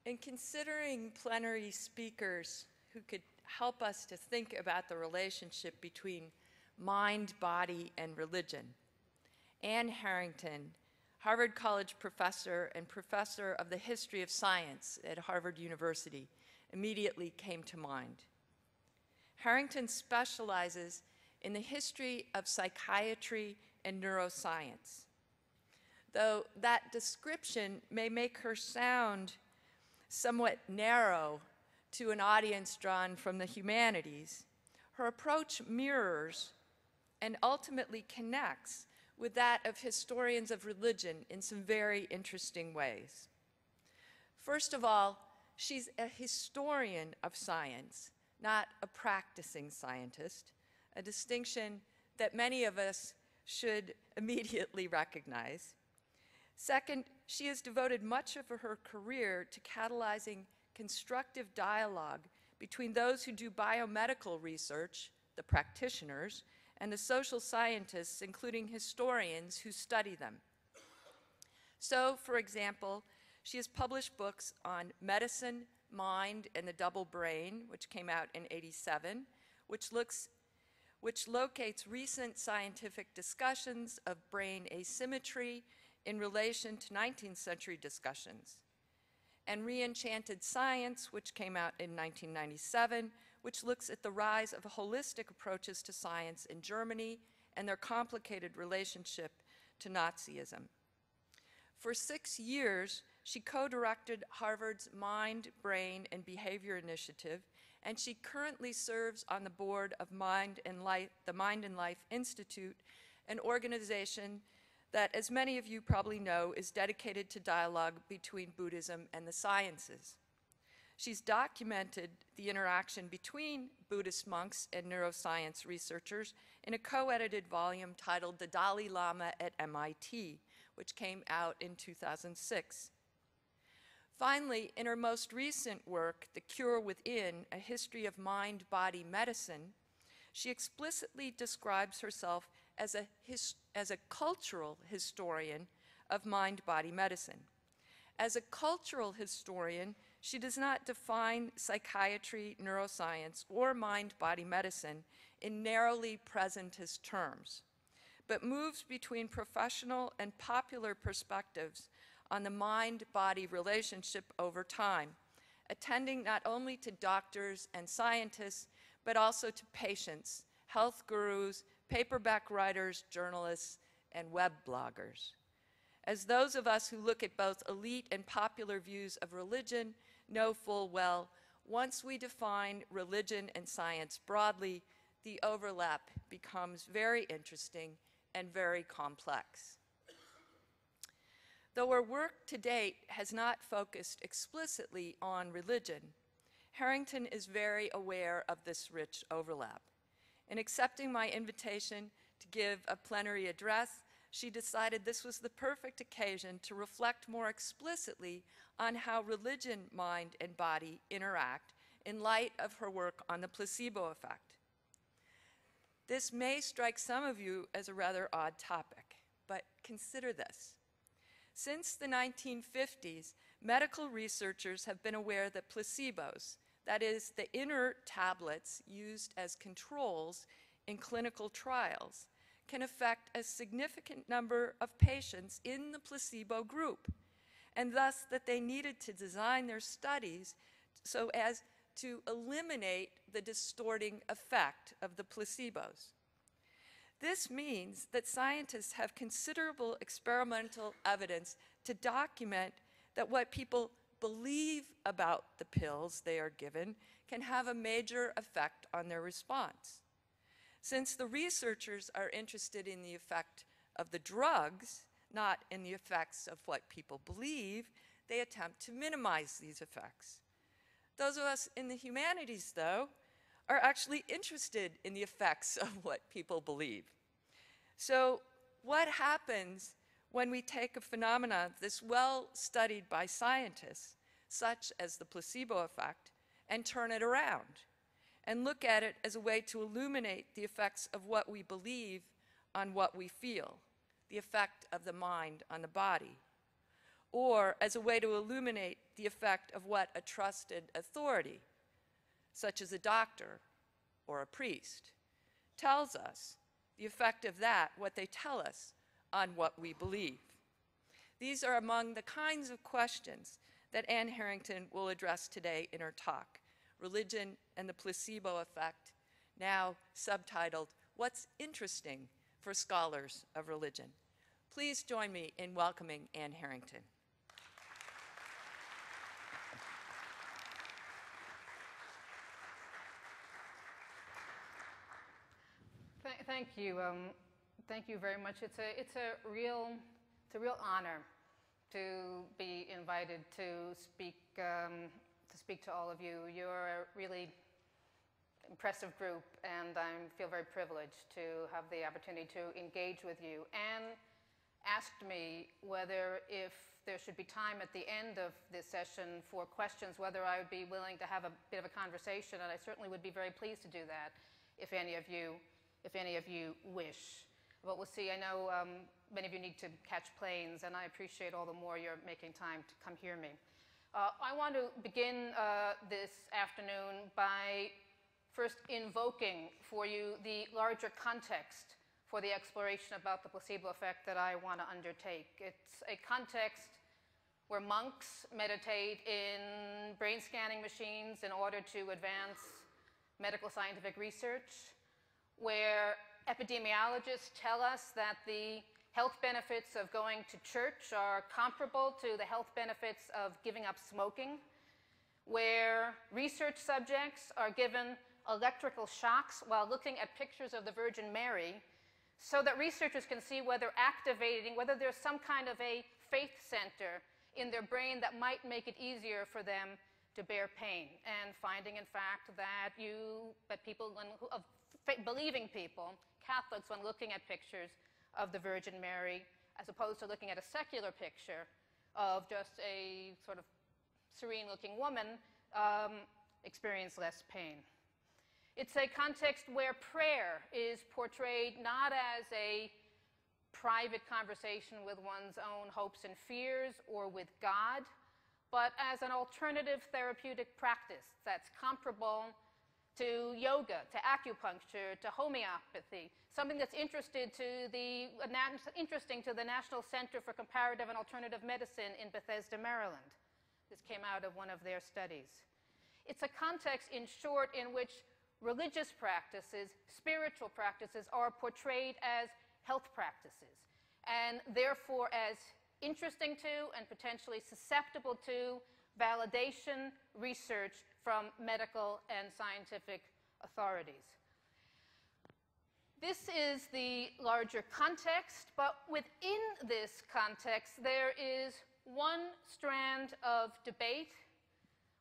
In considering plenary speakers who could help us to think about the relationship between mind, body, and religion, Anne Harrington, Harvard College professor and professor of the history of science at Harvard University, immediately came to mind. Harrington specializes in the history of psychiatry and neuroscience. Though that description may make her sound somewhat narrow to an audience drawn from the humanities, her approach mirrors and ultimately connects with that of historians of religion in some very interesting ways. First of all, she's a historian of science, not a practicing scientist, a distinction that many of us should immediately recognize. Second, she has devoted much of her career to catalyzing constructive dialogue between those who do biomedical research, the practitioners, and the social scientists, including historians who study them. So, for example, she has published books on medicine, mind, and the double brain, which came out in '87, which locates recent scientific discussions of brain asymmetry in relation to 19th century discussions, and Re-Enchanted Science, which came out in 1997, which looks at the rise of holistic approaches to science in Germany and their complicated relationship to Nazism. For 6 years, she co-directed Harvard's Mind, Brain, and Behavior Initiative, and she currently serves on the board of the Mind and Life Institute, an organization that, as many of you probably know, is dedicated to dialogue between Buddhism and the sciences. She's documented the interaction between Buddhist monks and neuroscience researchers in a co-edited volume titled The Dalai Lama at MIT, which came out in 2006. Finally, in her most recent work, The Cure Within, A History of Mind-Body Medicine, she explicitly describes herself as a cultural historian of mind-body medicine. As a cultural historian, she does not define psychiatry, neuroscience, or mind-body medicine in narrowly presentist terms, but moves between professional and popular perspectives on the mind-body relationship over time, attending not only to doctors and scientists, but also to patients, health gurus, paperback writers, journalists, and web bloggers. As those of us who look at both elite and popular views of religion know full well, once we define religion and science broadly, the overlap becomes very interesting and very complex. Though her work to date has not focused explicitly on religion, Harrington is very aware of this rich overlap. In accepting my invitation to give a plenary address, she decided this was the perfect occasion to reflect more explicitly on how religion, mind, and body interact in light of her work on the placebo effect. This may strike some of you as a rather odd topic, but consider this. Since the 1950s, medical researchers have been aware that placebos, that is, the inert tablets used as controls in clinical trials, can affect a significant number of patients in the placebo group, and thus that they needed to design their studies so as to eliminate the distorting effect of the placebos. This means that scientists have considerable experimental evidence to document that what people believe about the pills they are given can have a major effect on their response. Since the researchers are interested in the effect of the drugs, not in the effects of what people believe, they attempt to minimize these effects. Those of us in the humanities, though, are actually interested in the effects of what people believe. So what happens when we take a phenomenon that's well studied by scientists, such as the placebo effect, and turn it around and look at it as a way to illuminate the effects of what we believe on what we feel, the effect of the mind on the body? or as a way to illuminate the effect of what a trusted authority, such as a doctor or a priest, tells us, the effect of that, what they tell us on what we believe. These are among the kinds of questions that Anne Harrington will address today in her talk, Religion and the Placebo Effect, now subtitled, What's Interesting for Scholars of Religion. Please join me in welcoming Anne Harrington. Thank you. Thank you very much. It's a real honor to be invited to speak to all of you. You're a really impressive group, and I feel very privileged to have the opportunity to engage with you. Anne asked me whether, if there should be time at the end of this session for questions, whether I would be willing to have a bit of a conversation, and I certainly would be very pleased to do that if any of you wish. But we'll see. I know many of you need to catch planes, and I appreciate all the more you're making time to come hear me. I want to begin this afternoon by first invoking for you the larger context for the exploration about the placebo effect that I want to undertake. It's a context where monks meditate in brain scanning machines in order to advance medical scientific research, where epidemiologists tell us that the health benefits of going to church are comparable to the health benefits of giving up smoking, where research subjects are given electrical shocks while looking at pictures of the Virgin Mary so that researchers can see whether there's some kind of a faith center in their brain that might make it easier for them to bear pain, and finding, in fact, that believing people, Catholics, when looking at pictures of the Virgin Mary, as opposed to looking at a secular picture of just a sort of serene-looking woman, experience less pain. It's a context where prayer is portrayed not as a private conversation with one's own hopes and fears or with God, but as an alternative therapeutic practice that's comparable to yoga, to acupuncture, to homeopathy, something that's interesting to the National Center for Comparative and Alternative Medicine in Bethesda, Maryland. This came out of one of their studies. It's a context, in short, in which religious practices, spiritual practices, are portrayed as health practices, and therefore as interesting to and potentially susceptible to validation research from medical and scientific authorities. This is the larger context, but within this context, there is one strand of debate,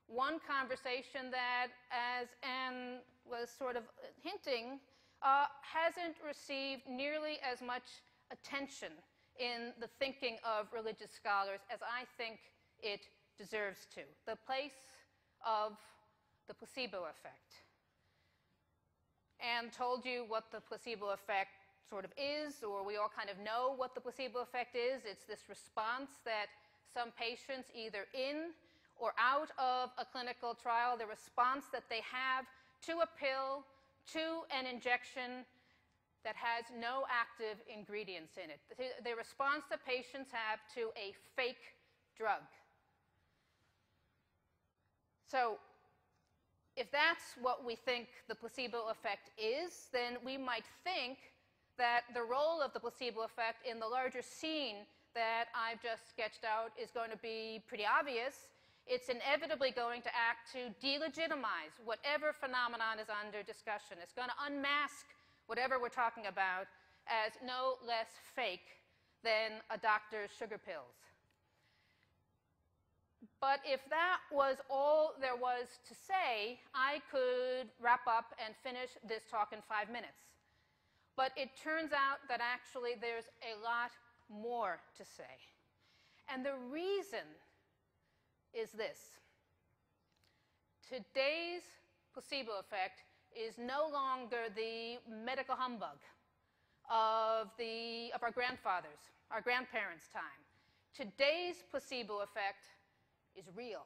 one conversation that, as Anne was sort of hinting, hasn't received nearly as much attention in the thinking of religious scholars as I think it deserves to. The place of the placebo effect. Anne told you what the placebo effect sort of is, or we all kind of know what the placebo effect is. It's this response that some patients, either in or out of a clinical trial, the response that they have to a pill, to an injection that has no active ingredients in it. The response that patients have to a fake drug. So if that's what we think the placebo effect is, then we might think that the role of the placebo effect in the larger scene that I've just sketched out is going to be pretty obvious. It's inevitably going to act to delegitimize whatever phenomenon is under discussion. It's going to unmask whatever we're talking about as no less fake than a doctor's sugar pills. But if that was all there was to say, I could wrap up and finish this talk in 5 minutes. But it turns out that actually there's a lot more to say. And the reason is this. Today's placebo effect is no longer the medical humbug of our grandfathers, our grandparents' time. Today's placebo effect is real.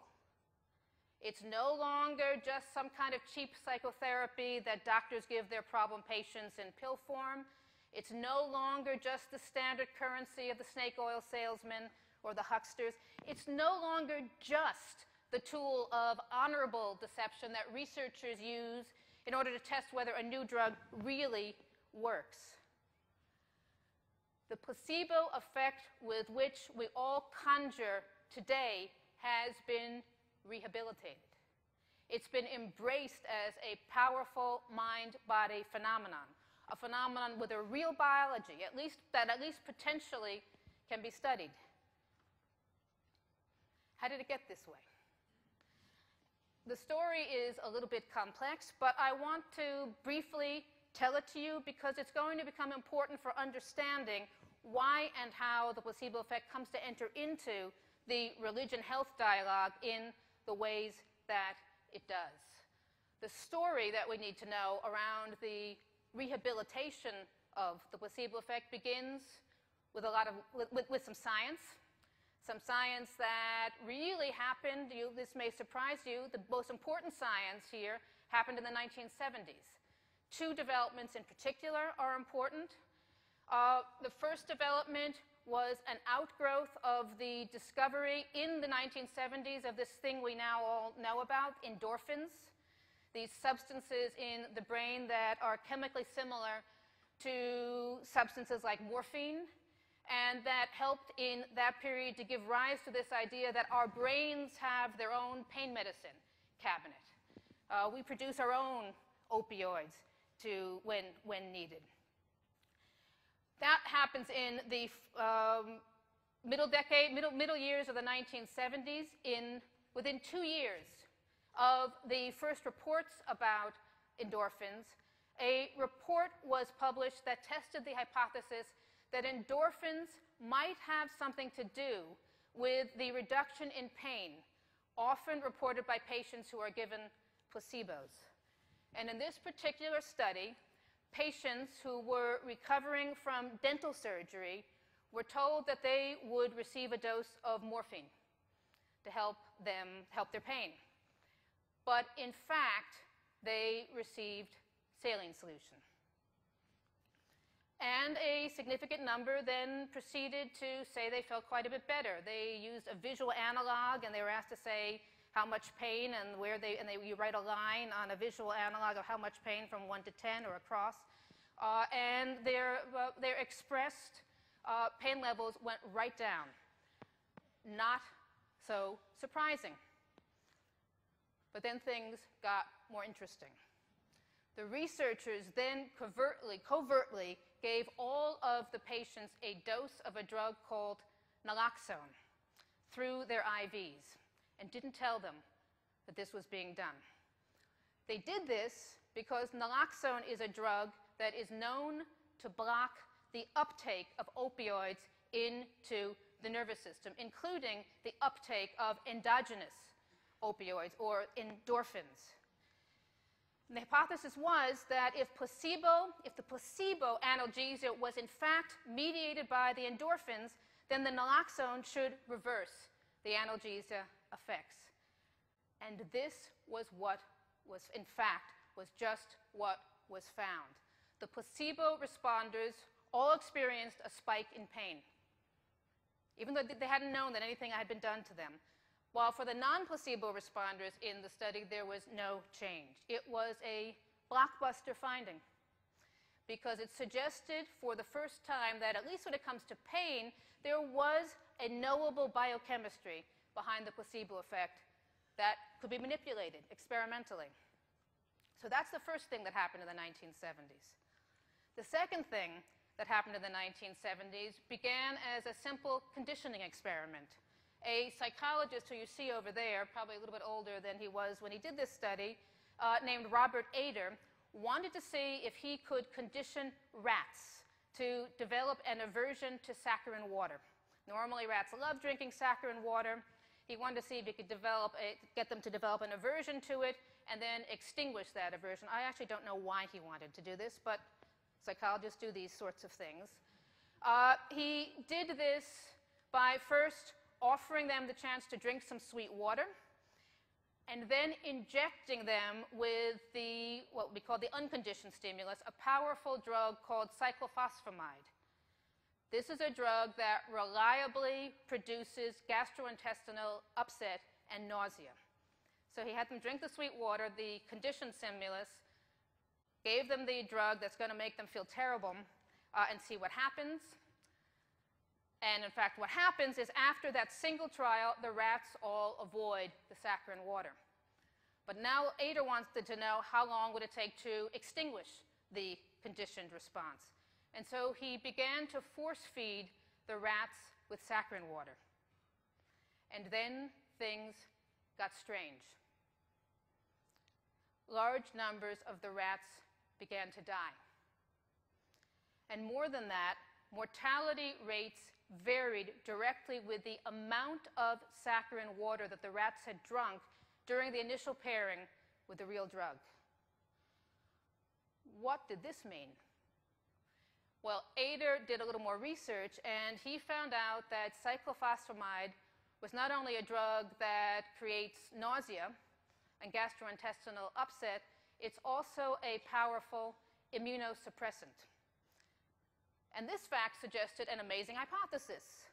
It's no longer just some kind of cheap psychotherapy that doctors give their problem patients in pill form. It's no longer just the standard currency of the snake oil salesman or the hucksters. It's no longer just the tool of honorable deception that researchers use in order to test whether a new drug really works. The placebo effect with which we all conjure today has been rehabilitated. It's been embraced as a powerful mind-body phenomenon, a phenomenon with a real biology, that at least potentially can be studied. How did it get this way? The story is a little bit complex, but I want to briefly tell it to you because it's going to become important for understanding why and how the placebo effect comes to enter into the religion-health dialogue in the ways that it does. The story that we need to know around the rehabilitation of the placebo effect begins with some science. Some science that really happened, this may surprise you, the most important science here happened in the 1970s. Two developments in particular are important. The first development was an outgrowth of the discovery in the 1970s of this thing we now all know about, endorphins, these substances in the brain that are chemically similar to substances like morphine, and that helped in that period to give rise to this idea that our brains have their own pain medicine cabinet. We produce our own opioids when needed. That happens in the middle years of the 1970s. Within 2 years of the first reports about endorphins, a report was published that tested the hypothesis that endorphins might have something to do with the reduction in pain, often reported by patients who are given placebos. And in this particular study, patients who were recovering from dental surgery were told that they would receive a dose of morphine to help their pain. But in fact, they received saline solution. And a significant number then proceeded to say they felt quite a bit better. They used a visual analog, and they were asked to say how much pain and you write a line on a visual analog of how much pain from 1 to 10 or across. And their expressed pain levels went right down. Not so surprising. But then things got more interesting. The researchers then covertly gave all of the patients a dose of a drug called naloxone through their IVs and didn't tell them that this was being done. They did this because naloxone is a drug that is known to block the uptake of opioids into the nervous system, including the uptake of endogenous opioids or endorphins. And the hypothesis was that if the placebo analgesia was in fact mediated by the endorphins, then the naloxone should reverse the analgesia effects. And this was just what was found. The placebo responders all experienced a spike in pain, even though they hadn't known that anything had been done to them. While for the non-placebo responders in the study, there was no change. It was a blockbuster finding because it suggested for the first time that, at least when it comes to pain, there was a knowable biochemistry behind the placebo effect that could be manipulated experimentally. So that's the first thing that happened in the 1970s. The second thing that happened in the 1970s began as a simple conditioning experiment. A psychologist who you see over there, probably a little bit older than he was when he did this study, named Robert Ader, wanted to see if he could condition rats to develop an aversion to saccharin water. Normally, rats love drinking saccharin water. He wanted to see if he could get them to develop an aversion to it and then extinguish that aversion. I actually don't know why he wanted to do this, but psychologists do these sorts of things. He did this by first offering them the chance to drink some sweet water, and then injecting them with what we call the unconditioned stimulus, a powerful drug called cyclophosphamide. This is a drug that reliably produces gastrointestinal upset and nausea. So he had them drink the sweet water, the conditioned stimulus, gave them the drug that's going to make them feel terrible, and see what happens. And in fact, what happens is after that single trial, the rats all avoid the saccharine water. But now Ader wanted to know how long would it take to extinguish the conditioned response. And so he began to force feed the rats with saccharine water. And then things got strange. Large numbers of the rats began to die. And more than that, mortality rates varied directly with the amount of saccharine water that the rats had drunk during the initial pairing with the real drug. What did this mean? Well, Ader did a little more research, and he found out that cyclophosphamide was not only a drug that creates nausea and gastrointestinal upset, it's also a powerful immunosuppressant. And this fact suggested an amazing hypothesis.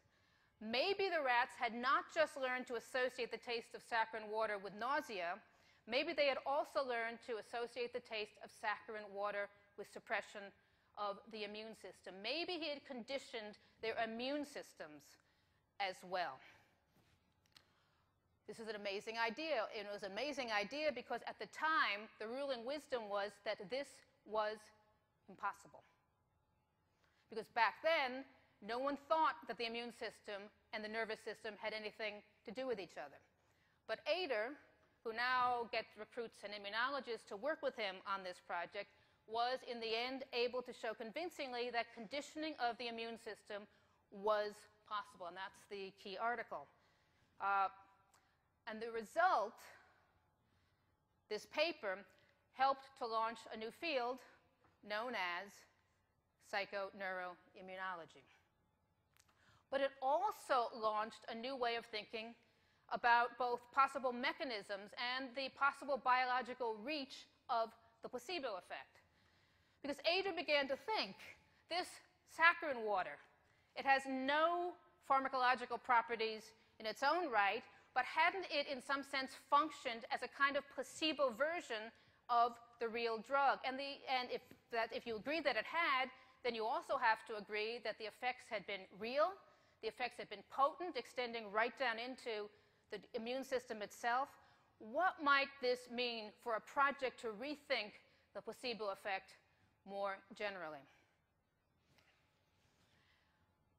Maybe the rats had not just learned to associate the taste of saccharine water with nausea, maybe they had also learned to associate the taste of saccharine water with suppression of the immune system. Maybe he had conditioned their immune systems as well. This is an amazing idea. It was an amazing idea because at the time, the ruling wisdom was that this was impossible. Because back then, no one thought that the immune system and the nervous system had anything to do with each other. But Ader, who now gets recruits and immunologists to work with him on this project, was in the end able to show convincingly that conditioning of the immune system was possible, and that's the key article. And the result, this paper, helped to launch a new field known as psychoneuroimmunology. But it also launched a new way of thinking about both possible mechanisms and the possible biological reach of the placebo effect. Because Ader began to think, this saccharine water, it has no pharmacological properties in its own right, but hadn't it in some sense functioned as a kind of placebo version of the real drug? And if you agree that it had, then you also have to agree that the effects had been real, the effects had been potent, extending right down into the immune system itself. What might this mean for a project to rethink the placebo effect more generally?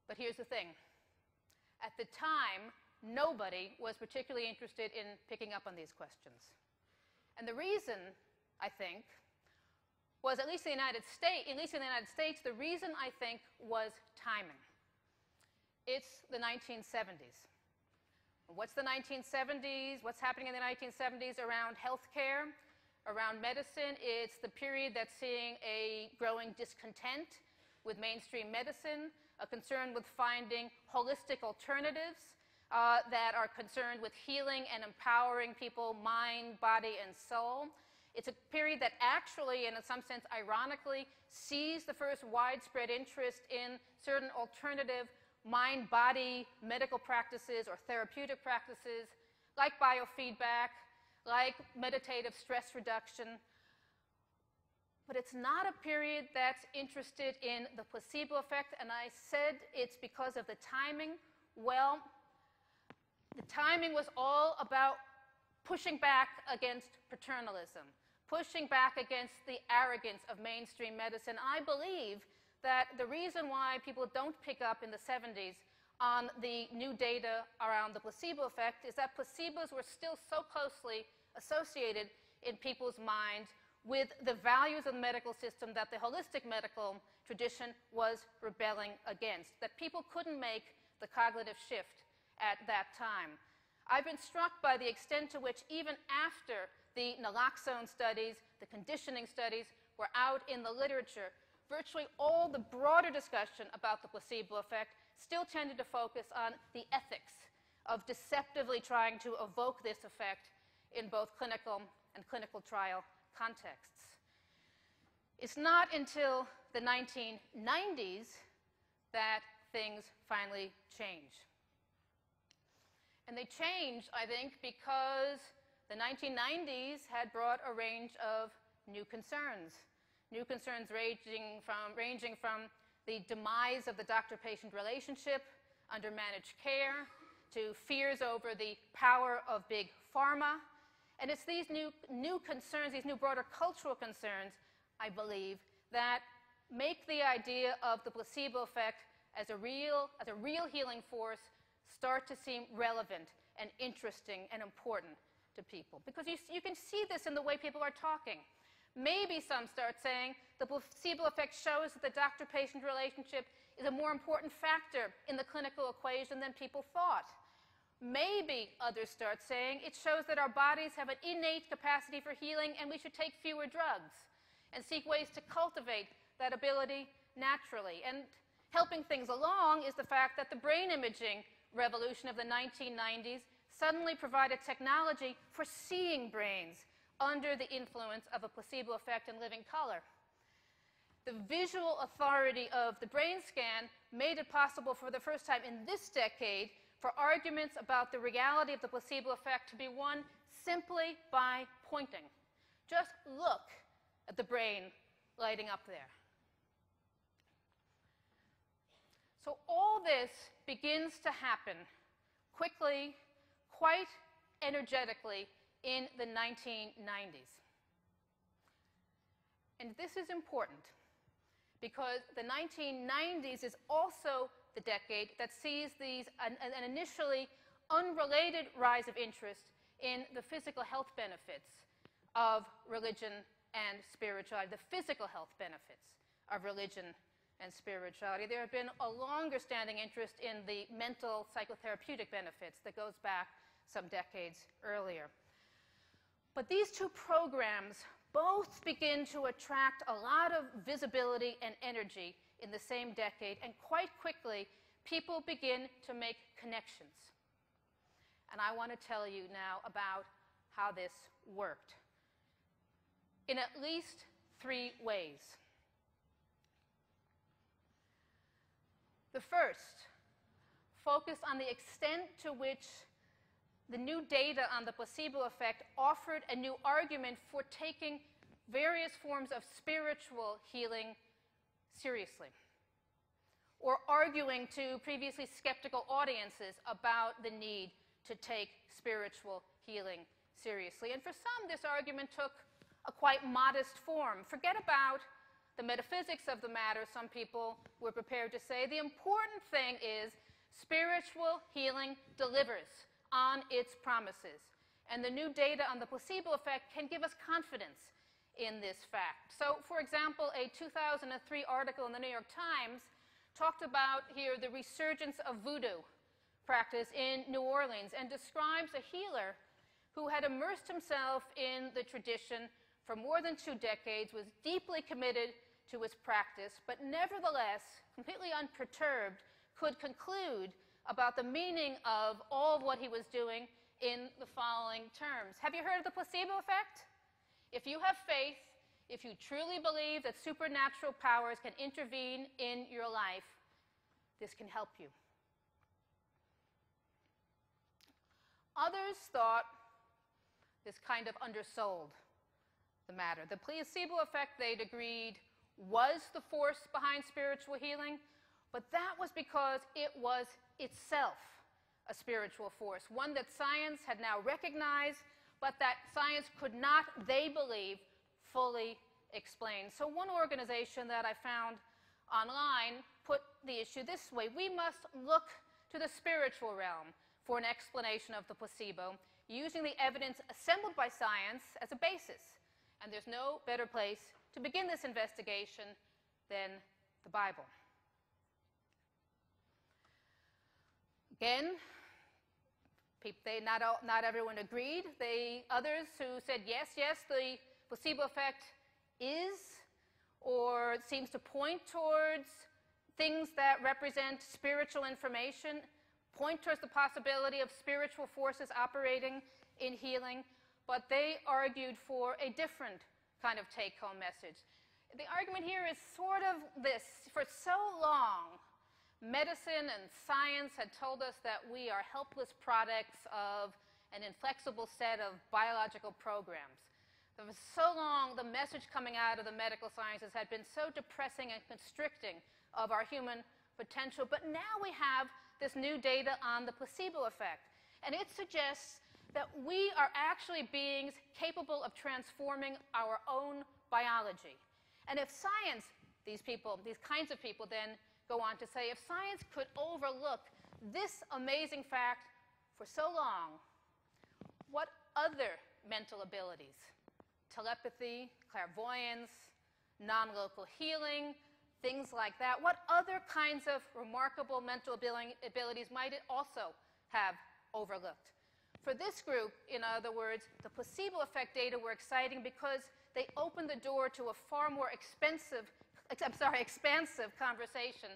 But here's the thing. At the time, nobody was particularly interested in picking up on these questions. And the reason, I think, was, at least in the United States, the reason, I think, was timing. It's the 1970s. What's the 1970s? What's happening in the 1970s around healthcare, around medicine? It's the period that's seeing a growing discontent with mainstream medicine, a concern with finding holistic alternatives that are concerned with healing and empowering people, mind, body, and soul. It's a period that actually, and in some sense ironically, sees the first widespread interest in certain alternative mind-body medical practices or therapeutic practices, like biofeedback, like meditative stress reduction. But it's not a period that's interested in the placebo effect, and I said it's because of the timing. Well, the timing was all about pushing back against paternalism, pushing back against the arrogance of mainstream medicine. I believe that the reason why people don't pick up in the 70s on the new data around the placebo effect is that placebos were still so closely associated in people's minds with the values of the medical system that the holistic medical tradition was rebelling against, that people couldn't make the cognitive shift at that time. I've been struck by the extent to which even after the naloxone studies, the conditioning studies were out in the literature, virtually all the broader discussion about the placebo effect still tended to focus on the ethics of deceptively trying to evoke this effect in both clinical and clinical trial contexts. It's not until the 1990s that things finally change. And they changed, I think, because the 1990s had brought a range of new concerns ranging from the demise of the doctor-patient relationship under managed care to fears over the power of big pharma. And it's these new concerns, these new broader cultural concerns, I believe, that make the idea of the placebo effect as a real healing force start to seem relevant and interesting and important to people. Because you can see this in the way people are talking. Maybe some start saying the placebo effect shows that the doctor-patient relationship is a more important factor in the clinical equation than people thought. Maybe others start saying it shows that our bodies have an innate capacity for healing and we should take fewer drugs and seek ways to cultivate that ability naturally. And helping things along is the fact that the brain imaging revolution of the 1990s suddenly provided technology for seeing brains under the influence of a placebo effect in living color. The visual authority of the brain scan made it possible for the first time in this decade for arguments about the reality of the placebo effect to be won simply by pointing. Just look at the brain lighting up there. So all this begins to happen quickly, quite energetically in the 1990s. And this is important because the 1990s is also the decade that sees an initially unrelated rise of interest in the physical health benefits of religion and spirituality, the physical health benefits of religion and spirituality. There had been a longer-standing interest in the mental psychotherapeutic benefits that goes back some decades earlier. But these two programs both begin to attract a lot of visibility and energy in the same decade, and quite quickly, people begin to make connections. And I want to tell you now about how this worked in at least 3 ways. The first focused on the extent to which the new data on the placebo effect offered a new argument for taking various forms of spiritual healing seriously, or arguing to previously skeptical audiences about the need to take spiritual healing seriously. And for some, this argument took a quite modest form. Forget about the metaphysics of the matter, some people were prepared to say. The important thing is spiritual healing delivers on its promises. And the new data on the placebo effect can give us confidence in this fact. So, for example, a 2003 article in the New York Times talked about here the resurgence of voodoo practice in New Orleans and describes a healer who had immersed himself in the tradition for more than 2 decades, was deeply committed to his practice, but nevertheless, completely unperturbed, could conclude about the meaning of all of what he was doing in the following terms. Have you heard of the placebo effect? If you have faith, if you truly believe that supernatural powers can intervene in your life, this can help you. Others thought this kind of undersold the matter. The placebo effect, they'd agreed, was the force behind spiritual healing, but that was because it was itself a spiritual force, one that science had now recognized, but that science could not, they believe, fully explain. So one organization that I found online put the issue this way: we must look to the spiritual realm for an explanation of the placebo, using the evidence assembled by science as a basis. And there's no better place to begin this investigation than the Bible. Again, not everyone agreed. Others who said, yes, the placebo effect is or seems to point towards things that represent spiritual information, point towards the possibility of spiritual forces operating in healing, but they argued for a different kind of take-home message. The argument here is sort of this. For so long, medicine and science had told us that we are helpless products of an inflexible set of biological programs. For so long, the message coming out of the medical sciences had been so depressing and constricting of our human potential. But now we have this new data on the placebo effect. And it suggests that we are actually beings capable of transforming our own biology. And if science, these kinds of people then go on to say, if science could overlook this amazing fact for so long, what other mental abilities, telepathy, clairvoyance, non-local healing, things like that, what other kinds of remarkable mental abilities might it also have overlooked? For this group, in other words, the placebo effect data were exciting because they opened the door to a far more expansive conversation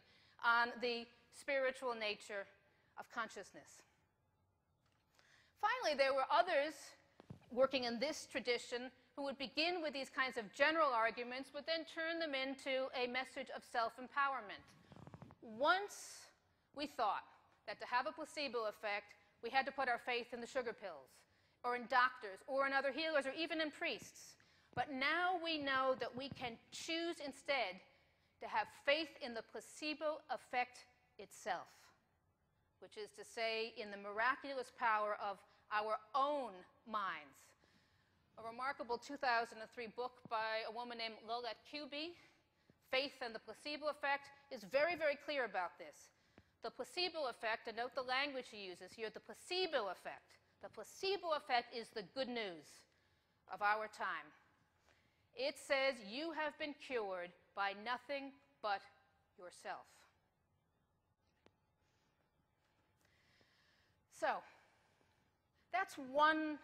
on the spiritual nature of consciousness. Finally, there were others working in this tradition who would begin with these kinds of general arguments, but then turn them into a message of self-empowerment. Once we thought that to have a placebo effect, we had to put our faith in the sugar pills, or in doctors, or in other healers, or even in priests. But now we know that we can choose instead to have faith in the placebo effect itself, which is to say, in the miraculous power of our own minds. A remarkable 2003 book by a woman named Lolette Kuby, Faith and the Placebo Effect, is very, very clear about this. The placebo effect, and note the language she uses here, the placebo effect. The placebo effect is the good news of our time. It says you have been cured by nothing but yourself. So, that's one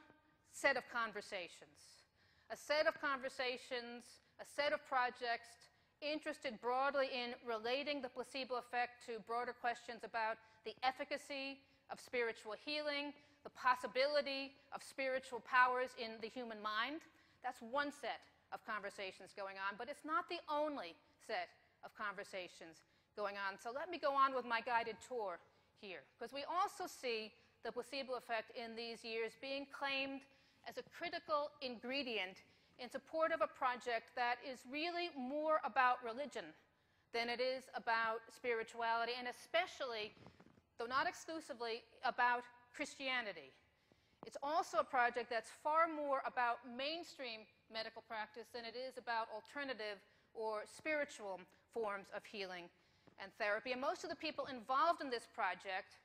set of conversations. A set of conversations, a set of projects interested broadly in relating the placebo effect to broader questions about the efficacy of spiritual healing, the possibility of spiritual powers in the human mind. That's one set of conversations going on, but it's not the only set of conversations going on. So let me go on with my guided tour here, because we also see the placebo effect in these years being claimed as a critical ingredient in support of a project that is really more about religion than it is about spirituality, and especially, though not exclusively, about Christianity. It's also a project that's far more about mainstream medical practice than it is about alternative or spiritual forms of healing and therapy. And most of the people involved in this project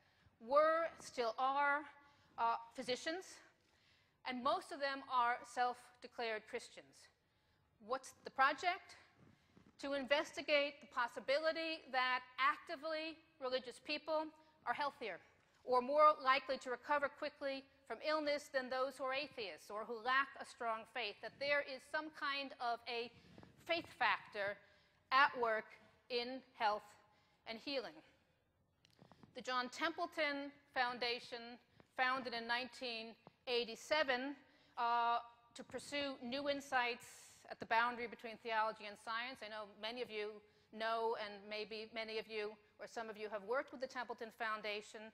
were, still are, physicians, and most of them are self-declared Christians. What's the project? To investigate the possibility that actively religious people are healthier or more likely to recover quickly from illness than those who are atheists or who lack a strong faith, that there is some kind of a faith factor at work in health and healing. The John Templeton Foundation, founded in 1987 to pursue new insights at the boundary between theology and science. I know many of you know, and maybe many of you or some of you have worked with the Templeton Foundation,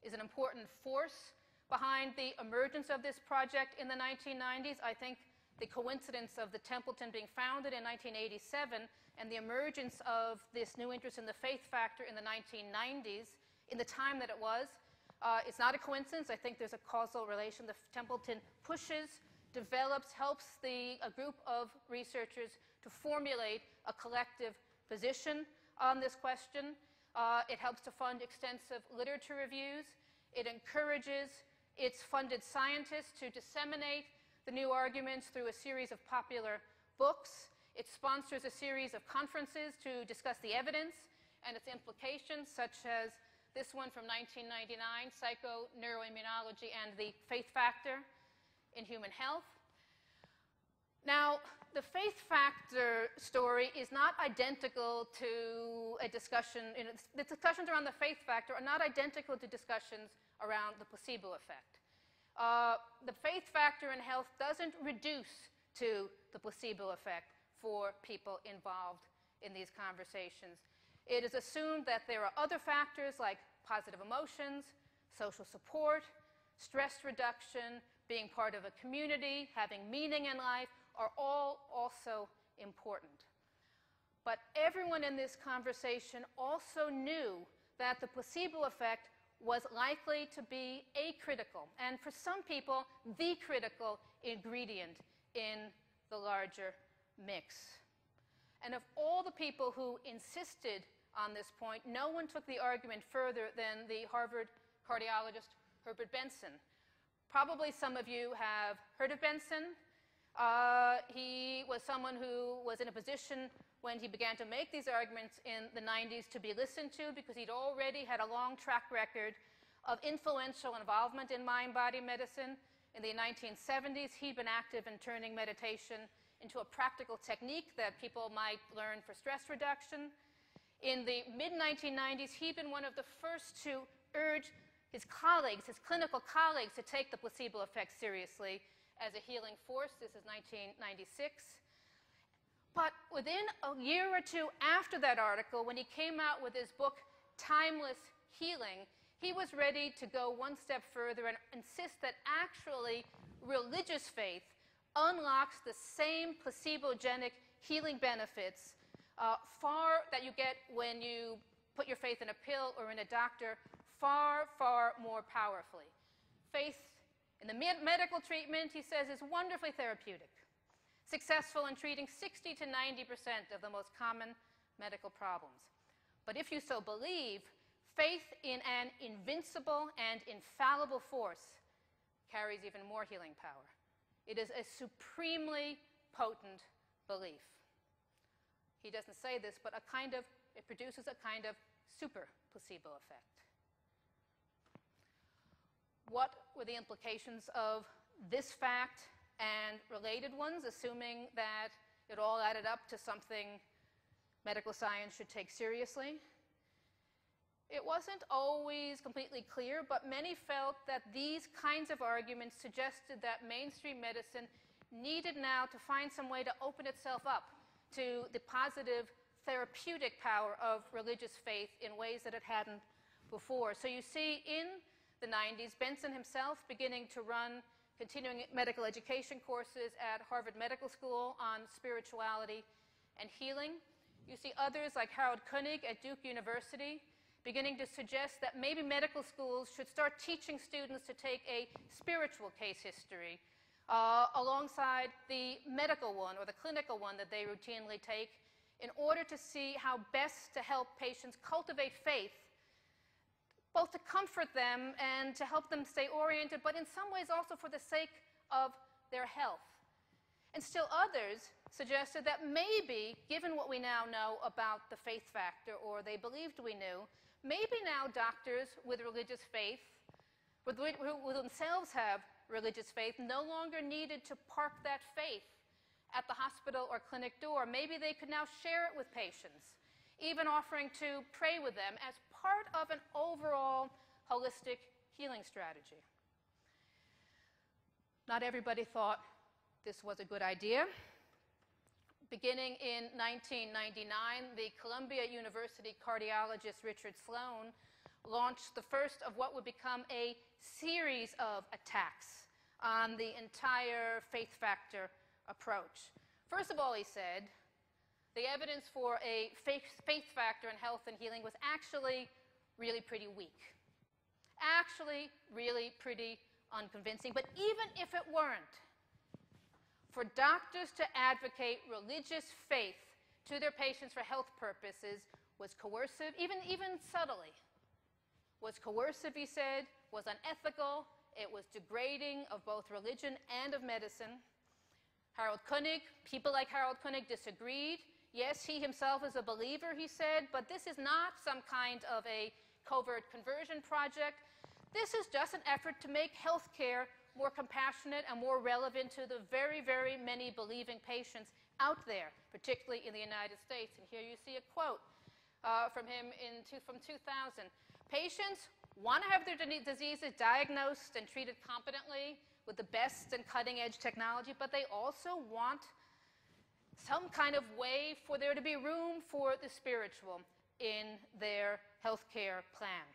is an important force behind the emergence of this project in the 1990s. I think the coincidence of the Templeton being founded in 1987 and the emergence of this new interest in the faith factor in the 1990s, in the time that it was, it's not a coincidence. I think there's a causal relation. The Templeton pushes, develops, helps a group of researchers to formulate a collective position on this question. It helps to fund extensive literature reviews. It encourages its funded scientists to disseminate the new arguments through a series of popular books. It sponsors a series of conferences to discuss the evidence and its implications, such as this one from 1999, Psychoneuroimmunology and the Faith Factor in Human Health. Now, the faith factor story is not identical to a discussion, the discussions around the faith factor are not identical to discussions around the placebo effect. The faith factor in health doesn't reduce to the placebo effect for people involved in these conversations. It is assumed that there are other factors like positive emotions, social support, stress reduction, being part of a community, having meaning in life, are all also important. But everyone in this conversation also knew that the placebo effect was likely to be acritical, and for some people, the critical ingredient in the larger mix. And of all the people who insisted on this point, no one took the argument further than the Harvard cardiologist Herbert Benson. Probably some of you have heard of Benson. He was someone who was in a position when he began to make these arguments in the 90s to be listened to, because he'd already had a long track record of influential involvement in mind-body medicine. In the 1970s, he'd been active in turning meditation into a practical technique that people might learn for stress reduction. In the mid-1990s, he'd been one of the first to urge his colleagues, his clinical colleagues, to take the placebo effect seriously as a healing force. This is 1996. But within a year or two after that article, when he came out with his book, Timeless Healing, he was ready to go one step further and insist that actually religious faith unlocks the same placebogenic healing benefits that you get when you put your faith in a pill or in a doctor far, far more powerfully. Faith in the medical treatment, he says, is wonderfully therapeutic, successful in treating 60 to 90% of the most common medical problems. But if you so believe, faith in an invincible and infallible force carries even more healing power. It is a supremely potent belief. He doesn't say this, but it produces a kind of super placebo effect. What were the implications of this fact and related ones, assuming that it all added up to something medical science should take seriously? It wasn't always completely clear, but many felt that these kinds of arguments suggested that mainstream medicine needed now to find some way to open itself up to the positive therapeutic power of religious faith in ways that it hadn't before. So you see in the 90s, Benson himself beginning to run continuing medical education courses at Harvard Medical School on spirituality and healing. You see others like Harold Koenig at Duke University beginning to suggest that maybe medical schools should start teaching students to take a spiritual case history alongside the medical one or the clinical one that they routinely take, in order to see how best to help patients cultivate faith, both to comfort them and to help them stay oriented, but in some ways also for the sake of their health. And still others suggested that maybe, given what we now know about the faith factor, or they believed we knew, maybe now doctors with religious faith, who themselves have religious faith, no longer needed to park that faith at the hospital or clinic door. Maybe they could now share it with patients, even offering to pray with them as part of an overall holistic healing strategy. Not everybody thought this was a good idea. Beginning in 1999, the Columbia University cardiologist Richard Sloan launched the first of what would become a series of attacks on the entire faith factor approach. First of all, he said, the evidence for a faith factor in health and healing was actually really pretty weak. Actually really pretty unconvincing. But even if it weren't, for doctors to advocate religious faith to their patients for health purposes was coercive, even subtly. Was coercive, he said, was unethical, it was degrading of both religion and of medicine. Harold Koenig, people like Harold Koenig disagreed. Yes, he himself is a believer, he said, but this is not some kind of a covert conversion project. This is just an effort to make healthcare more compassionate, and more relevant to the very, very many believing patients out there, particularly in the United States. And here you see a quote from him from 2000. Patients want to have their diseases diagnosed and treated competently with the best and cutting-edge technology, but they also want some kind of way for there to be room for the spiritual in their healthcare plan.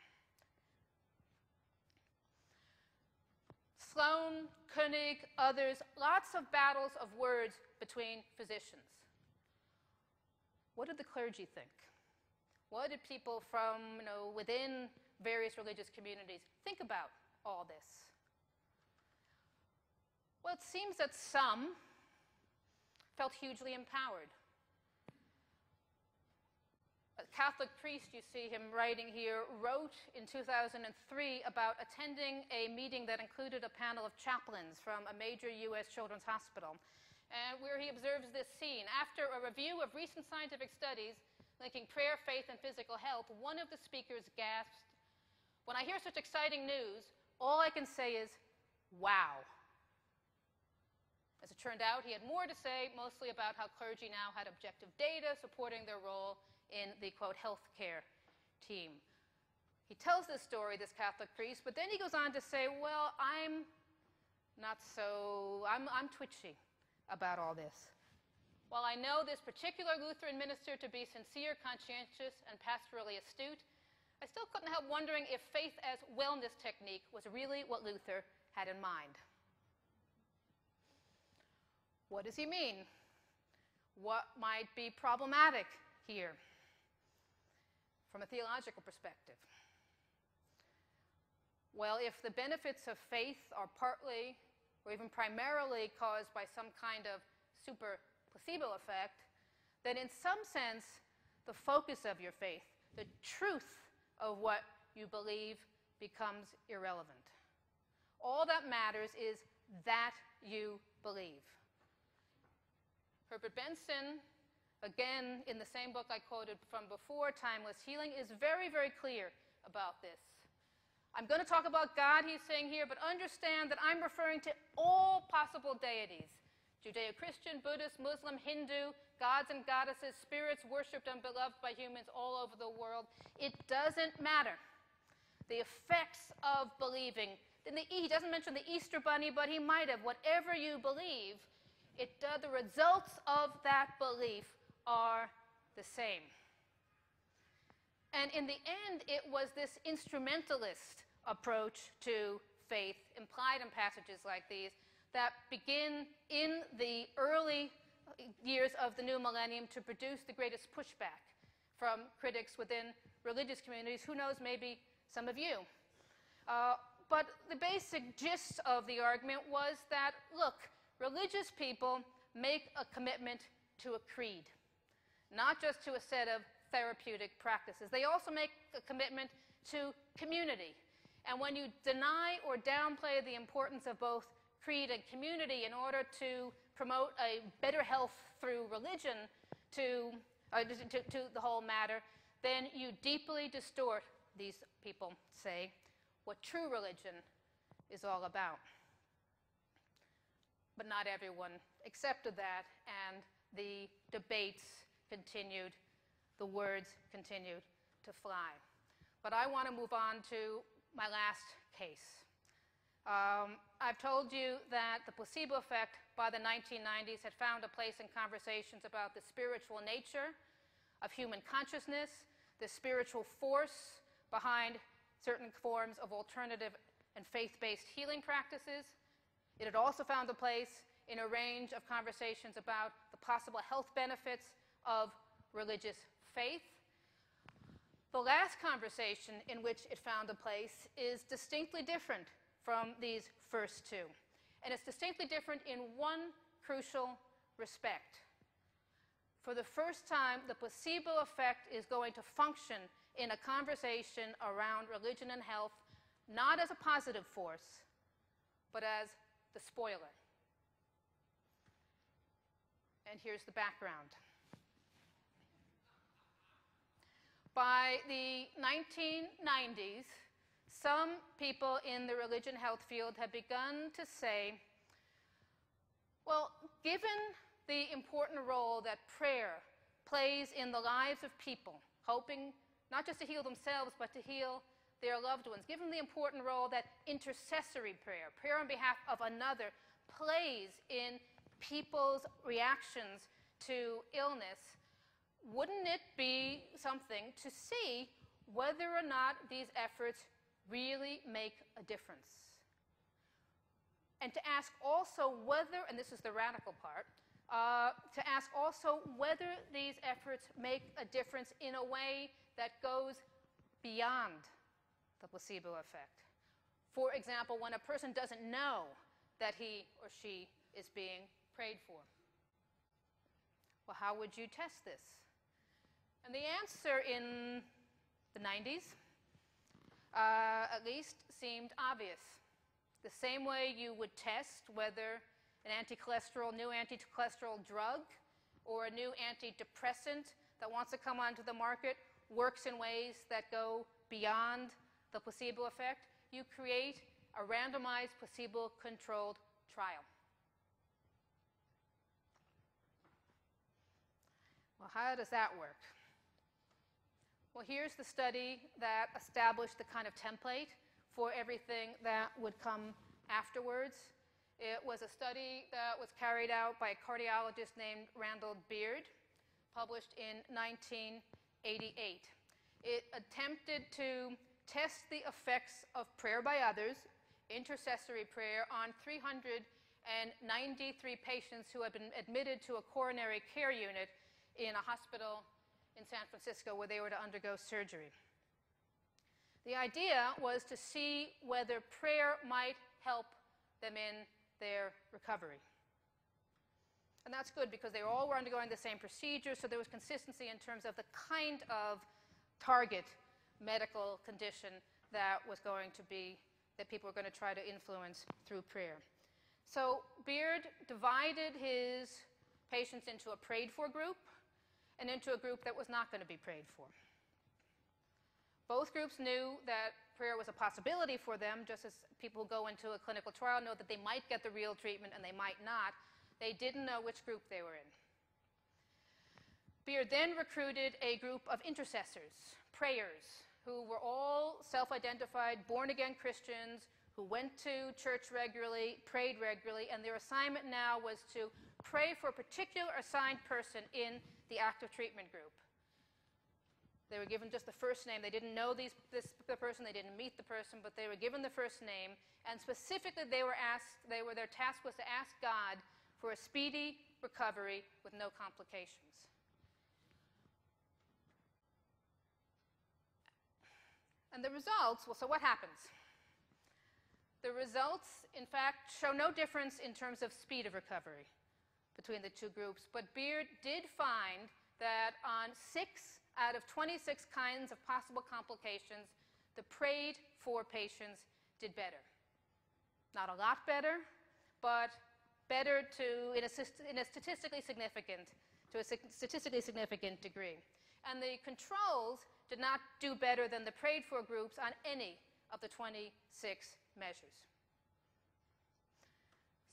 Sloan, Koenig, others, lots of battles of words between physicians. What did the clergy think? What did people from, within various religious communities think about all this? Well, it seems that some felt hugely empowered. A Catholic priest, you see him writing here, wrote in 2003 about attending a meeting that included a panel of chaplains from a major U.S. children's hospital, and where he observes this scene. After a review of recent scientific studies linking prayer, faith, and physical health, one of the speakers gasped, "When I hear such exciting news, all I can say is, wow." As it turned out, he had more to say, mostly about how clergy now had objective data supporting their role in the, quote, healthcare team. He tells this story, this Catholic priest, but then he goes on to say, well, I'm twitchy about all this. While I know this particular Lutheran minister to be sincere, conscientious, and pastorally astute, I still couldn't help wondering if faith as wellness technique was really what Luther had in mind. What does he mean? What might be problematic here from a theological perspective? Well, if the benefits of faith are partly or even primarily caused by some kind of super placebo effect, then in some sense, the focus of your faith, the truth of what you believe, becomes irrelevant. All that matters is that you believe. Herbert Benson, again, in the same book I quoted from before, Timeless Healing, is very, very clear about this. I'm going to talk about God, he's saying here, but understand that I'm referring to all possible deities. Judeo-Christian, Buddhist, Muslim, Hindu, gods and goddesses, spirits worshipped and beloved by humans all over the world. It doesn't matter. The effects of believing. He doesn't mention the Easter Bunny, but he might have. Whatever you believe, the results of that belief are the same. And in the end, it was this instrumentalist approach to faith, implied in passages like these, that begin in the early years of the new millennium to produce the greatest pushback from critics within religious communities. Who knows, maybe some of you. But the basic gist of the argument was that, look, religious people make a commitment to a creed, not just to a set of therapeutic practices. They also make a commitment to community. And when you deny or downplay the importance of both creed and community in order to promote a better health through religion to the whole matter, then you deeply distort, these people say, what true religion is all about. But not everyone accepted that, and the debates continued, the words continued to fly. But I want to move on to my last case. I've told you that the placebo effect by the 1990s had found a place in conversations about the spiritual nature of human consciousness, the spiritual force behind certain forms of alternative and faith-based healing practices. It had also found a place in a range of conversations about the possible health benefits of religious faith. The last conversation in which it found a place is distinctly different from these first two. And it's distinctly different in one crucial respect. For the first time, the placebo effect is going to function in a conversation around religion and health, not as a positive force, but as the spoiler. And here's the background. By the 1990s, some people in the religion health field have begun to say, well, given the important role that prayer plays in the lives of people, hoping not just to heal themselves, but to heal their loved ones, given the important role that intercessory prayer, prayer on behalf of another, plays in people's reactions to illness, wouldn't it be something to see whether or not these efforts really make a difference? And to ask also whether, and this is the radical part, to ask also whether these efforts make a difference in a way that goes beyond the placebo effect. For example, when a person doesn't know that he or she is being prayed for. Well, how would you test this? And the answer in the 90s, at least, seemed obvious. The same way you would test whether an new anti-cholesterol drug or a new antidepressant that wants to come onto the market works in ways that go beyond the placebo effect, you create a randomized placebo-controlled trial. Well, how does that work? Well, here's the study that established the kind of template for everything that would come afterwards. It was a study that was carried out by a cardiologist named Randall Beard, published in 1988. It attempted to test the effects of prayer by others, intercessory prayer, on 393 patients who had been admitted to a coronary care unit in a hospital in San Francisco where they were to undergo surgery. The idea was to see whether prayer might help them in their recovery. And that's good because they all were undergoing the same procedure, so there was consistency in terms of the kind of target medical condition that people were going to try to influence through prayer. So Beard divided his patients into a prayed for group and into a group that was not going to be prayed for. Both groups knew that prayer was a possibility for them, just as people who go into a clinical trial know that they might get the real treatment and they might not. They didn't know which group they were in. Beard then recruited a group of intercessors, prayers, who were all self-identified, born-again Christians, who went to church regularly, prayed regularly, and their assignment now was to pray for a particular assigned person in the active treatment group. They were given just the first name. They didn't know the person, they didn't meet the person, but they were given the first name, and specifically their task was to ask God for a speedy recovery with no complications. And the results, well, so what happens? The results, in fact, show no difference in terms of speed of recovery between the two groups, but Beard did find that on 6 out of 26 kinds of possible complications, the prayed for patients did better. Not a lot better, but better in a statistically significant degree. And the controls did not do better than the prayed for groups on any of the 26 measures.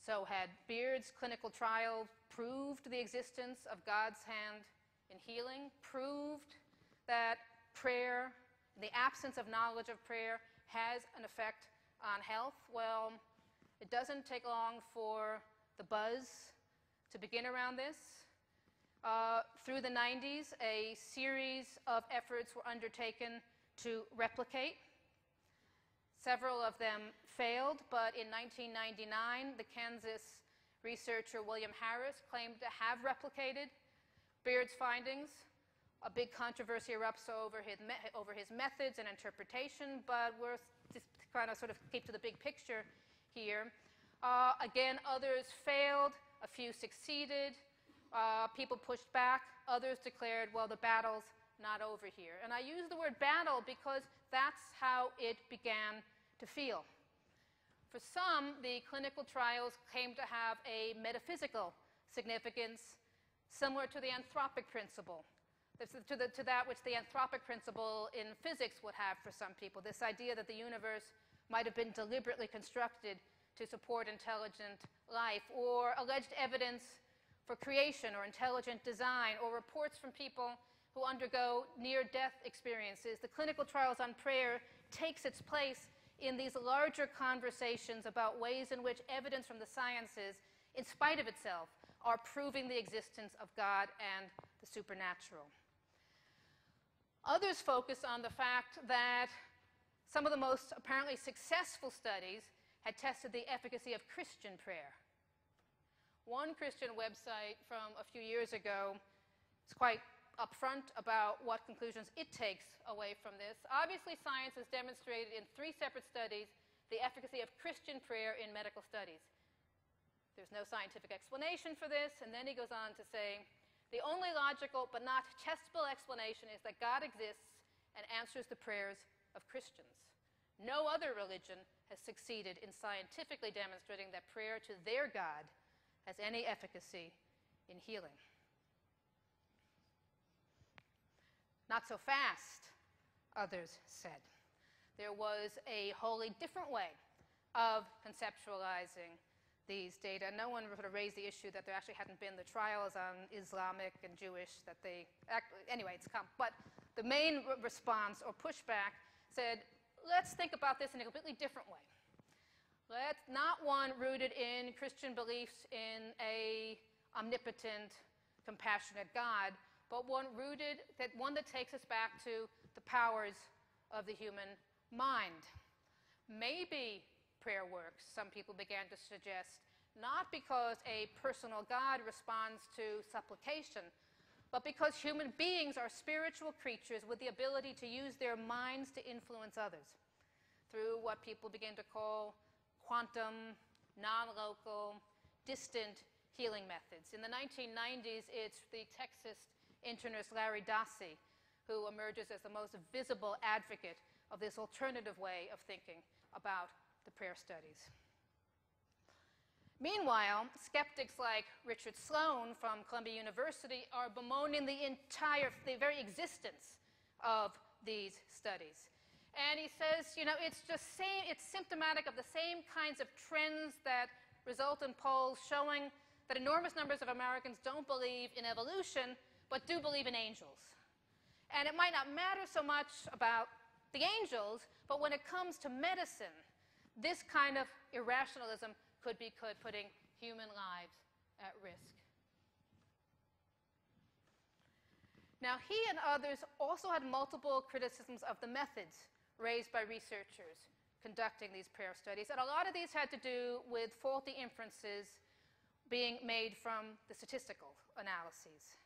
So had Beard's clinical trial proved the existence of God's hand in healing, proved that prayer, the absence of knowledge of prayer, has an effect on health? Well, it doesn't take long for the buzz to begin around this. Through the 90s, a series of efforts were undertaken to replicate. Several of them failed, but in 1999, the Kansas researcher William Harris claimed to have replicated Beard's findings. A big controversy erupts over his methods and interpretation, but we're just trying to sort of keep to the big picture here. Again, others failed, a few succeeded, people pushed back, others declared, well, the battle's not over here. And I use the word battle because that's how it began to feel. For some, the clinical trials came to have a metaphysical significance similar to the anthropic principle, to that which the anthropic principle in physics would have for some people, this idea that the universe might have been deliberately constructed to support intelligent life, or alleged evidence for creation or intelligent design, or reports from people who undergo near-death experiences. The clinical trials on prayer takes its place in these larger conversations about ways in which evidence from the sciences, in spite of itself, are proving the existence of God and the supernatural. Others focus on the fact that some of the most apparently successful studies had tested the efficacy of Christian prayer. One Christian website from a few years ago is quite upfront about what conclusions it takes away from this. Obviously, science has demonstrated in 3 separate studies the efficacy of Christian prayer in medical studies. There's no scientific explanation for this, and then he goes on to say, the only logical but not testable explanation is that God exists and answers the prayers of Christians. No other religion has succeeded in scientifically demonstrating that prayer to their God has any efficacy in healing. Not so fast, others said. There was a wholly different way of conceptualizing these data. No one would have raised the issue that there actually hadn't been the trials on Islamic and Jewish that they, anyway, it's come. But the main response or pushback said, let's think about this in a completely different way. Let's not one rooted in Christian beliefs in a omnipotent, compassionate God, but one that takes us back to the powers of the human mind. Maybe prayer works, some people began to suggest, not because a personal God responds to supplication, but because human beings are spiritual creatures with the ability to use their minds to influence others through what people begin to call quantum, non-local, distant healing methods. In the 1990s, it's the Texas internist Larry Dossey who emerges as the most visible advocate of this alternative way of thinking about the prayer studies. Meanwhile, skeptics like Richard Sloan from Columbia University are bemoaning the very existence of these studies. And he says, you know, it's symptomatic of the same kinds of trends that result in polls showing that enormous numbers of Americans don't believe in evolution, but do believe in angels. And it might not matter so much about the angels, but when it comes to medicine, this kind of irrationalism could be putting human lives at risk. Now, he and others also had multiple criticisms of the methods raised by researchers conducting these prayer studies. And a lot of these had to do with faulty inferences being made from the statistical analyses.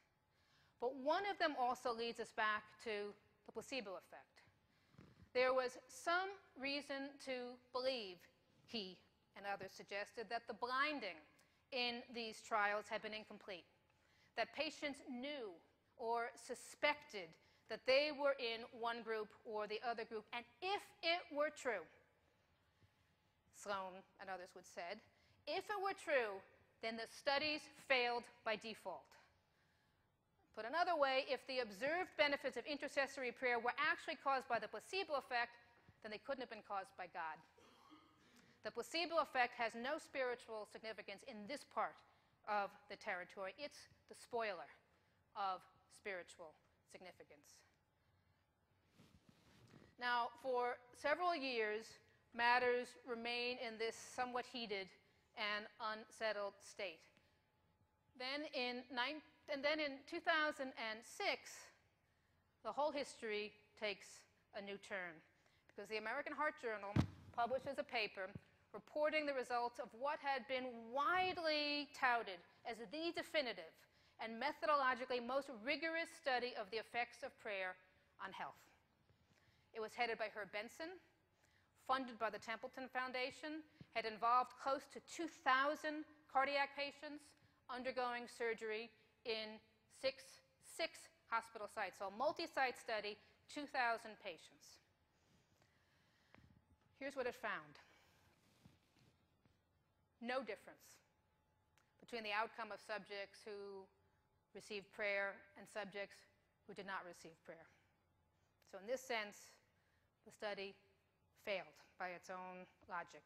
But one of them also leads us back to the placebo effect. There was some reason to believe, he and others suggested, that the blinding in these trials had been incomplete, that patients knew or suspected that they were in one group or the other group. And if it were true, Sloan and others would said, if it were true, then the studies failed by default. Put another way, if the observed benefits of intercessory prayer were actually caused by the placebo effect, then they couldn't have been caused by God. The placebo effect has no spiritual significance in this part of the territory. It's the spoiler of spiritual significance. Now, for several years, matters remain in this somewhat heated and unsettled state. Then in 2006, the whole history takes a new turn, because the American Heart Journal publishes a paper reporting the results of what had been widely touted as the definitive and methodologically most rigorous study of the effects of prayer on health. It was headed by Herb Benson, funded by the Templeton Foundation, had involved close to 2,000 cardiac patients undergoing surgery in six hospital sites. So a multi-site study, 2,000 patients. Here's what it found. No difference between the outcome of subjects who received prayer and subjects who did not receive prayer. So in this sense, the study failed by its own logic.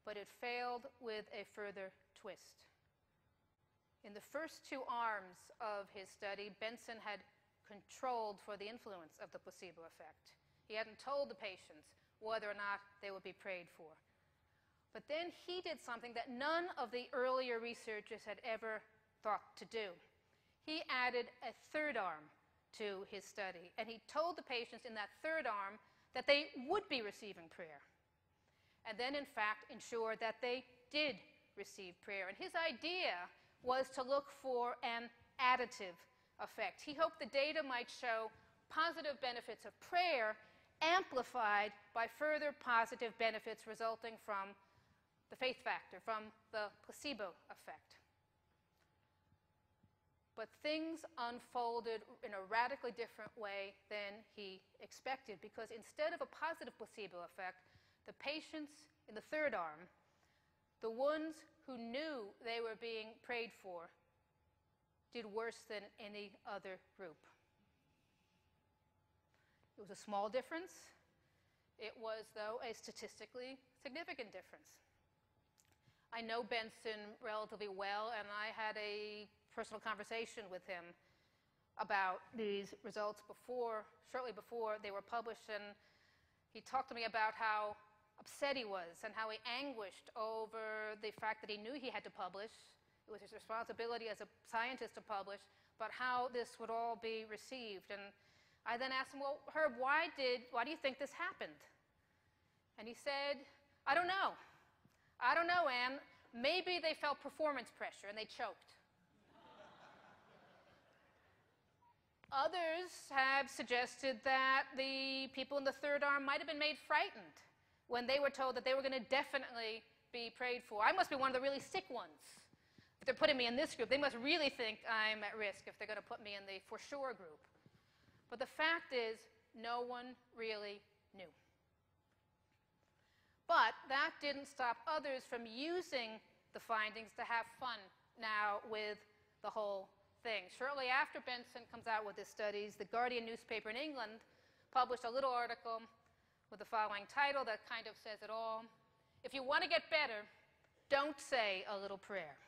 But it failed with a further twist. In the first two arms of his study, Benson had controlled for the influence of the placebo effect. He hadn't told the patients whether or not they would be prayed for. But then he did something that none of the earlier researchers had ever thought to do. He added a third arm to his study, and he told the patients in that third arm that they would be receiving prayer, and then in fact ensured that they did receive prayer. And his idea was to look for an additive effect. He hoped the data might show positive benefits of prayer amplified by further positive benefits resulting from the faith factor, from the placebo effect. But things unfolded in a radically different way than he expected, because instead of a positive placebo effect, the patients in the third arm, the ones who knew they were being prayed for, did worse than any other group. It was a small difference. It was, though, a statistically significant difference. I know Benson relatively well, and I had a personal conversation with him about these results shortly before they were published, and he talked to me about how upset he was and how he anguished over the fact that he knew he had to publish. It was his responsibility as a scientist to publish, but how this would all be received. And I then asked him, well, Herb, why do you think this happened? And he said, I don't know. I don't know, Anne. Maybe they felt performance pressure and they choked. Others have suggested that the people in the third arm might have been made frightened when they were told that they were going to definitely be prayed for. I must be one of the really sick ones. If they're putting me in this group, they must really think I'm at risk if they're going to put me in the for sure group. But the fact is, no one really knew. But that didn't stop others from using the findings to have fun now with the whole thing. Shortly after Benson comes out with his studies, the Guardian newspaper in England published a little article with the following title that kind of says it all. If you want to get better, don't say a little prayer.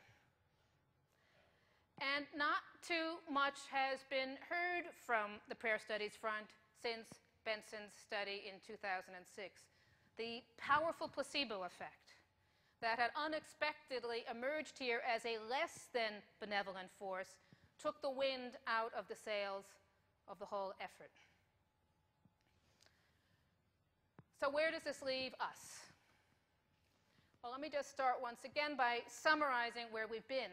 And not too much has been heard from the prayer studies front since Benson's study in 2006. The powerful placebo effect that had unexpectedly emerged here as a less than benevolent force took the wind out of the sails of the whole effort. So where does this leave us? Well, let me just start once again by summarizing where we've been.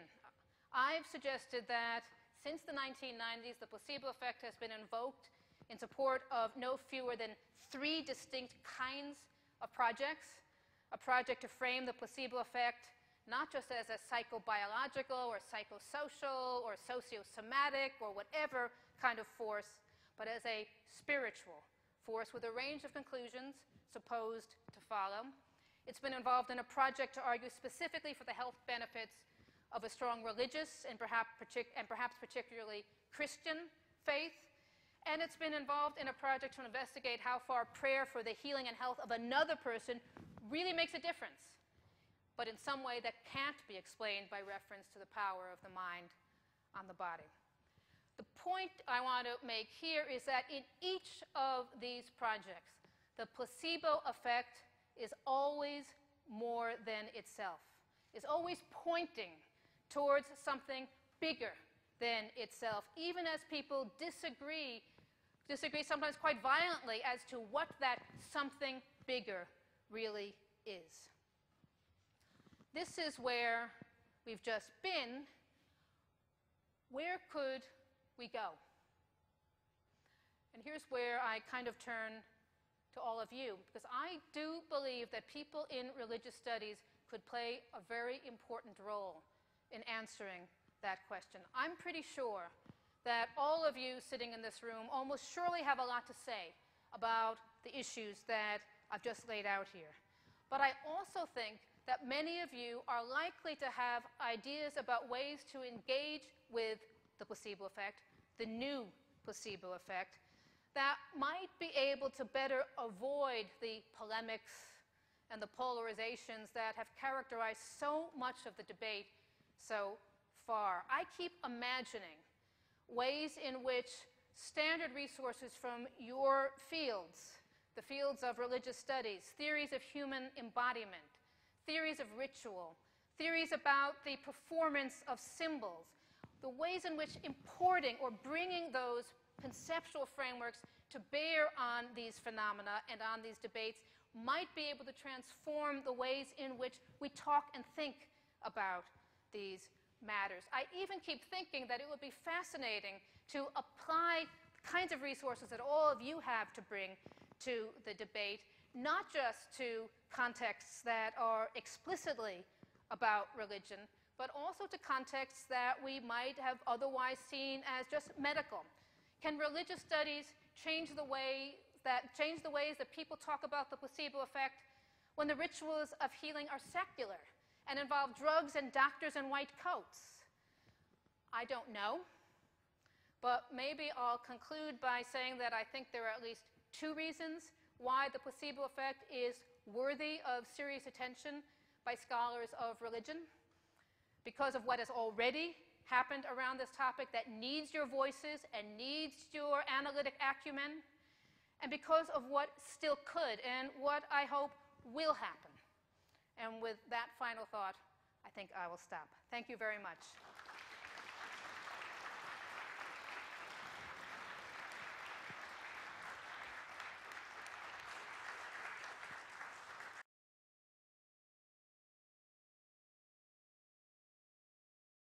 I've suggested that since the 1990s, the placebo effect has been invoked in support of no fewer than 3 distinct kinds of projects. A project to frame the placebo effect not just as a psychobiological or psychosocial or sociosomatic or whatever kind of force, but as a spiritual force with a range of conclusions supposed to follow. It's been involved in a project to argue specifically for the health benefits of a strong religious and perhaps particularly Christian faith. And it's been involved in a project to investigate how far prayer for the healing and health of another person really makes a difference, but in some way that can't be explained by reference to the power of the mind on the body. The point I want to make here is that in each of these projects, the placebo effect is always more than itself, is always pointing towards something bigger than itself, even as people disagree sometimes quite violently as to what that something bigger really is. This is where we've just been. Where could we go? And here's where I kind of turn to all of you, because I do believe that people in religious studies could play a very important role in answering that question. I'm pretty sure that all of you sitting in this room almost surely have a lot to say about the issues that I've just laid out here. But I also think that many of you are likely to have ideas about ways to engage with the placebo effect, the new placebo effect that might be able to better avoid the polemics and the polarizations that have characterized so much of the debate so far. I keep imagining ways in which standard resources from your fields, the fields of religious studies, theories of human embodiment, theories of ritual, theories about the performance of symbols, the ways in which importing or bringing those conceptual frameworks to bear on these phenomena and on these debates might be able to transform the ways in which we talk and think about these matters. I even keep thinking that it would be fascinating to apply the kinds of resources that all of you have to bring to the debate, not just to contexts that are explicitly about religion, but also to contexts that we might have otherwise seen as just medical. Can religious studies change the ways that people talk about the placebo effect when the rituals of healing are secular and involve drugs and doctors in white coats? I don't know, but maybe I'll conclude by saying that I think there are at least two reasons why the placebo effect is worthy of serious attention by scholars of religion. Because of what has already happened around this topic that needs your voices and needs your analytic acumen, and because of what still could and what I hope will happen. And with that final thought, I think I will stop. Thank you very much.